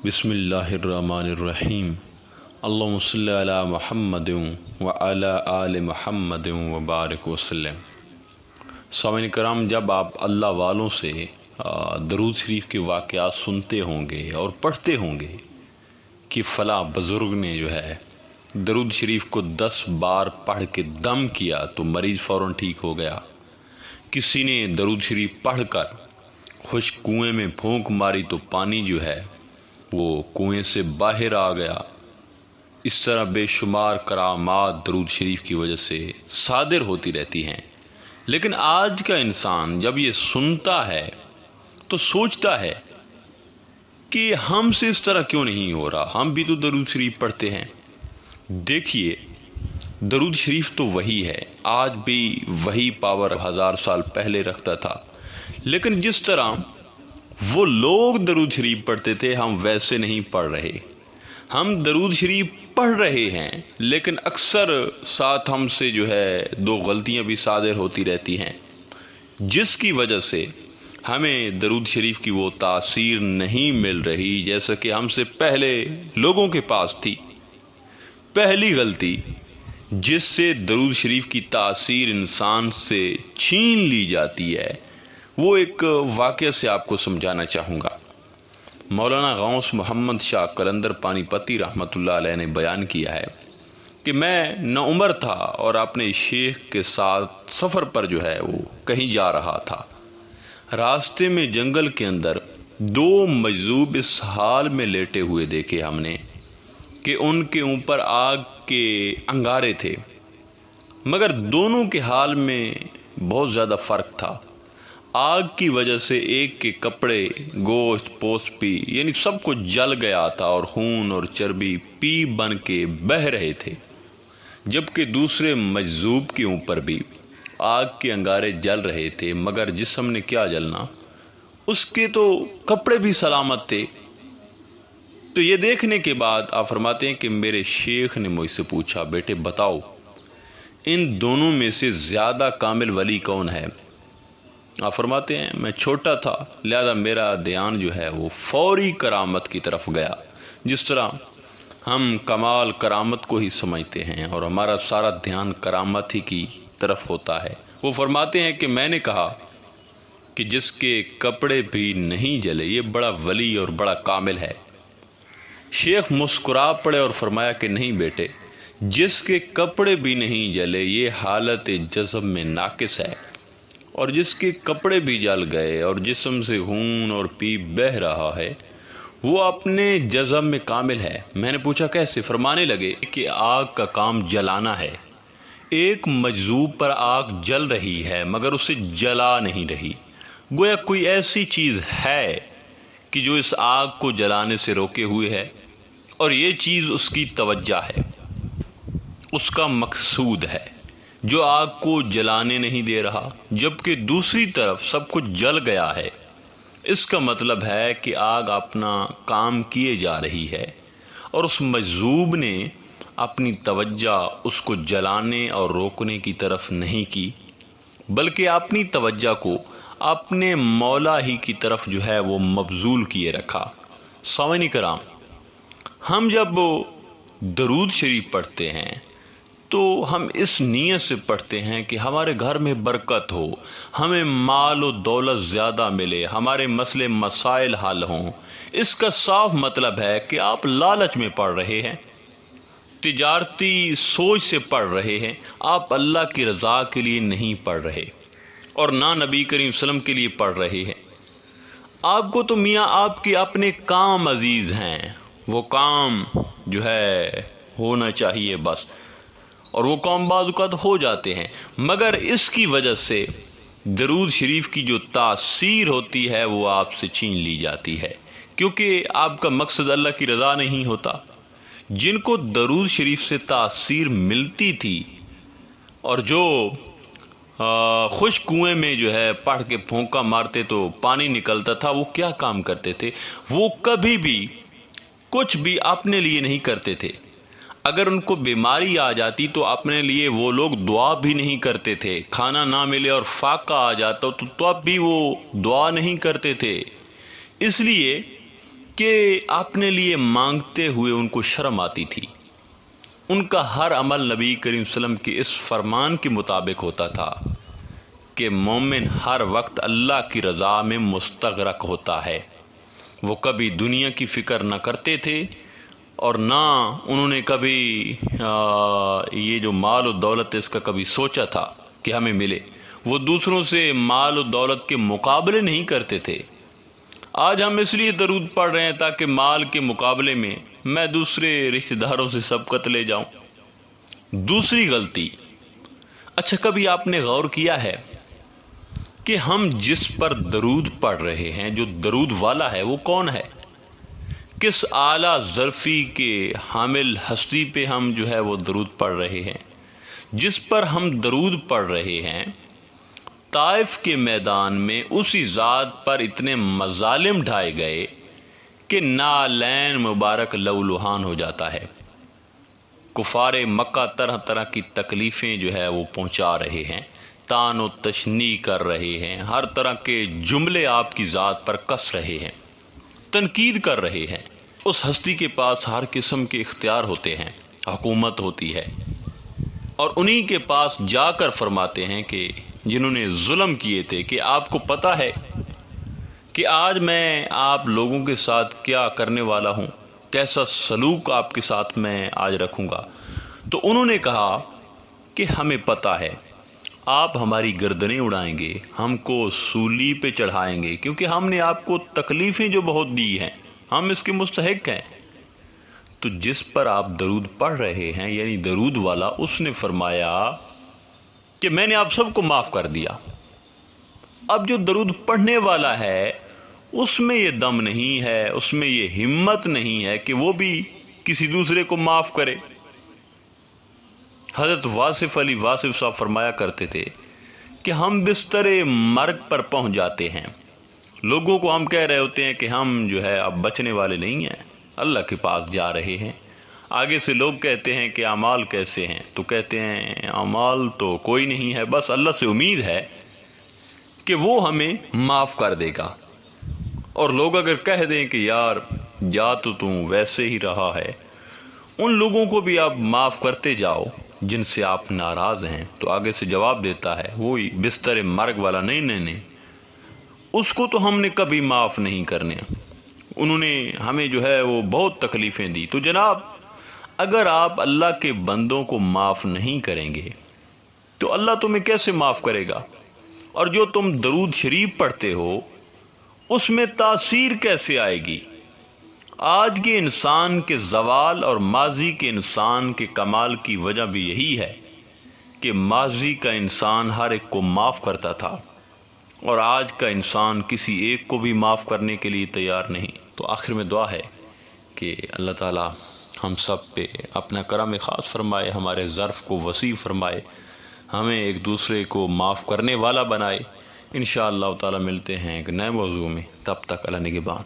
بسم اللہ الرحمن الرحیم۔ اللہم صلی علی محمد وعلی آل محمد وبارک وسلم۔ سامعین کرام، جب آپ اللہ والوں سے درود شریف کے واقعات سنتے ہوں گے اور پڑھتے ہوں گے کہ فلاں بزرگ نے جو ہے درود شریف کو 10 بار پڑھ کے دم کیا تو مریض فوراً ٹھیک ہو گیا، کسی نے درود شریف پڑھ کر خشک کنویں میں پھونک ماری تو پانی جو ہے وہ کنویں سے باہر آ گیا، اس طرح بے شمار کرامات درود شریف کی وجہ سے صادر ہوتی رہتی ہیں۔ لیکن آج کا انسان جب یہ سنتا ہے تو سوچتا ہے کہ ہم سے اس طرح کیوں نہیں ہو رہا، ہم بھی تو درود شریف پڑھتے ہیں۔ دیکھیے، درود شریف تو وہی ہے، آج بھی وہی پاور 1000 سال پہلے رکھتا تھا، لیکن جس طرح وہ لوگ درود شریف پڑھتے تھے ہم ویسے نہیں پڑھ رہے۔ ہم درود شریف پڑھ رہے ہیں لیکن اکثر ساتھ ہم سے جو ہے 2 غلطیاں بھی صادر ہوتی رہتی ہیں، جس کی وجہ سے ہمیں درود شریف کی وہ تاثیر نہیں مل رہی جیسا کہ ہم سے پہلے لوگوں کے پاس تھی۔ پہلی غلطی جس سے درود شریف کی تاثیر انسان سے چھین لی جاتی ہے، وہ ایک واقعہ سے آپ کو سمجھانا چاہوں گا۔ مولانا غوث محمد شاہ قلندر پانی پتی رحمۃ اللہ علیہ نے بیان کیا ہے کہ میں نوعمر تھا اور اپنے شیخ کے ساتھ سفر پر جو ہے وہ کہیں جا رہا تھا۔ راستے میں جنگل کے اندر 2 مجذوب اس حال میں لیٹے ہوئے دیکھے ہم نے کہ ان کے اوپر آگ کے انگارے تھے، مگر دونوں کے حال میں بہت زیادہ فرق تھا۔ آگ کی وجہ سے ایک کے کپڑے، گوشت، پوست پی یعنی سب کچھ جل گیا تھا اور خون اور چربی پی بن کے بہہ رہے تھے، جبکہ دوسرے مجذوب کے اوپر بھی آگ کے انگارے جل رہے تھے، مگر جسم نے کیا جلنا، اس کے تو کپڑے بھی سلامت تھے۔ تو یہ دیکھنے کے بعد آپ فرماتے ہیں کہ میرے شیخ نے مجھ سے پوچھا، بیٹے بتاؤ ان دونوں میں سے زیادہ کامل ولی کون ہے؟ آپ فرماتے ہیں میں چھوٹا تھا لہذا میرا دھیان جو ہے وہ فوری کرامت کی طرف گیا، جس طرح ہم کمال کرامت کو ہی سمجھتے ہیں اور ہمارا سارا دھیان کرامت ہی کی طرف ہوتا ہے۔ وہ فرماتے ہیں کہ میں نے کہا کہ جس کے کپڑے بھی نہیں جلے یہ بڑا ولی اور بڑا کامل ہے۔ شیخ مسکرا پڑے اور فرمایا کہ نہیں بیٹے، جس کے کپڑے بھی نہیں جلے یہ حالت جذب میں ناقص ہے، اور جس کے کپڑے بھی جل گئے اور جسم سے خون اور پی بہہ رہا ہے وہ اپنے جذب میں کامل ہے۔ میں نے پوچھا کیسے؟ فرمانے لگے کہ آگ کا کام جلانا ہے، ایک مجذوب پر آگ جل رہی ہے مگر اسے جلا نہیں رہی، گویا کوئی ایسی چیز ہے کہ جو اس آگ کو جلانے سے روکے ہوئے ہے، اور یہ چیز اس کی توجہ ہے، اس کا مقصود ہے، جو آگ کو جلانے نہیں دے رہا، جبکہ دوسری طرف سب کچھ جل گیا ہے۔ اس کا مطلب ہے کہ آگ اپنا کام کیے جا رہی ہے اور اس مجذوب نے اپنی توجہ اس کو جلانے اور روکنے کی طرف نہیں کی، بلکہ اپنی توجہ کو اپنے مولا ہی کی طرف جو ہے وہ مبذول کیے رکھا۔ سامعین کرام، ہم جب درود شریف پڑھتے ہیں تو ہم اس نیت سے پڑھتے ہیں کہ ہمارے گھر میں برکت ہو، ہمیں مال و دولت زیادہ ملے، ہمارے مسئلے مسائل حل ہوں۔ اس کا صاف مطلب ہے کہ آپ لالچ میں پڑھ رہے ہیں، تجارتی سوچ سے پڑھ رہے ہیں، آپ اللہ کی رضا کے لیے نہیں پڑھ رہے اور نہ نبی کریم صلی اللہ علیہ وسلم کے لیے پڑھ رہے ہیں۔ آپ کو تو میاں آپ کے اپنے کام عزیز ہیں، وہ کام جو ہے ہونا چاہیے بس، اور وہ کام بعض اوقات ہو جاتے ہیں، مگر اس کی وجہ سے درود شریف کی جو تاثیر ہوتی ہے وہ آپ سے چھین لی جاتی ہے، کیونکہ آپ کا مقصد اللہ کی رضا نہیں ہوتا۔ جن کو درود شریف سے تاثیر ملتی تھی اور جو خشک کنویں میں جو ہے پڑھ کے پھونکا مارتے تو پانی نکلتا تھا، وہ کیا کام کرتے تھے؟ وہ کبھی بھی کچھ بھی اپنے لیے نہیں کرتے تھے۔ اگر ان کو بیماری آ جاتی تو اپنے لیے وہ لوگ دعا بھی نہیں کرتے تھے، کھانا نہ ملے اور فاقہ آ جاتا تو اب بھی وہ دعا نہیں کرتے تھے، اس لیے کہ اپنے لیے مانگتے ہوئے ان کو شرم آتی تھی۔ ان کا ہر عمل نبی کریم صلی اللہ علیہ وسلم کے اس فرمان کے مطابق ہوتا تھا کہ مومن ہر وقت اللہ کی رضا میں مستغرق ہوتا ہے۔ وہ کبھی دنیا کی فکر نہ کرتے تھے اور نہ انہوں نے کبھی یہ جو مال و دولت اس کا کبھی سوچا تھا کہ ہمیں ملے۔ وہ دوسروں سے مال و دولت کے مقابلے نہیں کرتے تھے۔ آج ہم اس لیے درود پڑھ رہے ہیں تاکہ مال کے مقابلے میں میں دوسرے رشتہ داروں سے سبقت لے جاؤں۔ دوسری غلطی، اچھا کبھی آپ نے غور کیا ہے کہ ہم جس پر درود پڑھ رہے ہیں، جو درود والا ہے وہ کون ہے؟ کس اعلیٰ ظرفی کے حامل ہستی پہ ہم جو ہے وہ درود پڑھ رہے ہیں؟ جس پر ہم درود پڑھ رہے ہیں، طائف کے میدان میں اسی ذات پر اتنے مظالم ڈھائے گئے کہ نالین مبارک لہولہان ہو جاتا ہے۔ کفار مکہ طرح طرح کی تکلیفیں جو ہے وہ پہنچا رہے ہیں، تان و تشنیع کر رہے ہیں، ہر طرح کے جملے آپ کی ذات پر کس رہے ہیں، تنقید کر رہے ہیں۔ اس ہستی کے پاس ہر قسم کے اختیار ہوتے ہیں، حکومت ہوتی ہے، اور انہی کے پاس جا کر فرماتے ہیں کہ جنہوں نے ظلم کیے تھے کہ آپ کو پتہ ہے کہ آج میں آپ لوگوں کے ساتھ کیا کرنے والا ہوں، کیسا سلوک آپ کے ساتھ میں آج رکھوں گا۔ تو انہوں نے کہا کہ ہمیں پتہ ہے، آپ ہماری گردنیں اڑائیں گے، ہم کو سولی پہ چڑھائیں گے، کیونکہ ہم نے آپ کو تکلیفیں جو بہت دی ہیں، ہم اس کے مستحق ہیں۔ تو جس پر آپ درود پڑھ رہے ہیں یعنی درود والا، اس نے فرمایا کہ میں نے آپ سب کو معاف کر دیا۔ اب جو درود پڑھنے والا ہے اس میں یہ دم نہیں ہے، اس میں یہ ہمت نہیں ہے کہ وہ بھی کسی دوسرے کو معاف کرے۔ حضرت واصف علی واصف صاحب فرمایا کرتے تھے کہ ہم بستر مرگ پر پہنچ جاتے ہیں، لوگوں کو ہم کہہ رہے ہوتے ہیں کہ ہم جو ہے اب بچنے والے نہیں ہیں، اللہ کے پاس جا رہے ہیں۔ آگے سے لوگ کہتے ہیں کہ اعمال کیسے ہیں، تو کہتے ہیں اعمال تو کوئی نہیں ہے، بس اللہ سے امید ہے کہ وہ ہمیں معاف کر دے گا۔ اور لوگ اگر کہہ دیں کہ یار جا تو ویسے ہی رہا ہے، ان لوگوں کو بھی آپ معاف کرتے جاؤ جن سے آپ ناراض ہیں۔ تو آگے سے جواب دیتا ہے وہی بستر مرگ والا، نہیں، اس کو تو ہم نے کبھی معاف نہیں کرنے، انہوں نے ہمیں جو ہے وہ بہت تکلیفیں دی۔ تو جناب اگر آپ اللہ کے بندوں کو معاف نہیں کریں گے تو اللہ تمہیں کیسے معاف کرے گا؟ اور جو تم درود شریف پڑھتے ہو اس میں تاثیر کیسے آئے گی؟ آج کے انسان کے زوال اور ماضی کے انسان کے کمال کی وجہ بھی یہی ہے کہ ماضی کا انسان ہر ایک کو معاف کرتا تھا، اور آج کا انسان کسی ایک کو بھی معاف کرنے کے لیے تیار نہیں۔ تو آخر میں دعا ہے کہ اللہ تعالی ہم سب پہ اپنا کرم خاص فرمائے، ہمارے ظرف کو وسیع فرمائے، ہمیں ایک دوسرے کو معاف کرنے والا بنائے۔ انشاءاللہ تعالی ملتے ہیں ایک نئے موضوع میں، تب تک اللہ نگہبان۔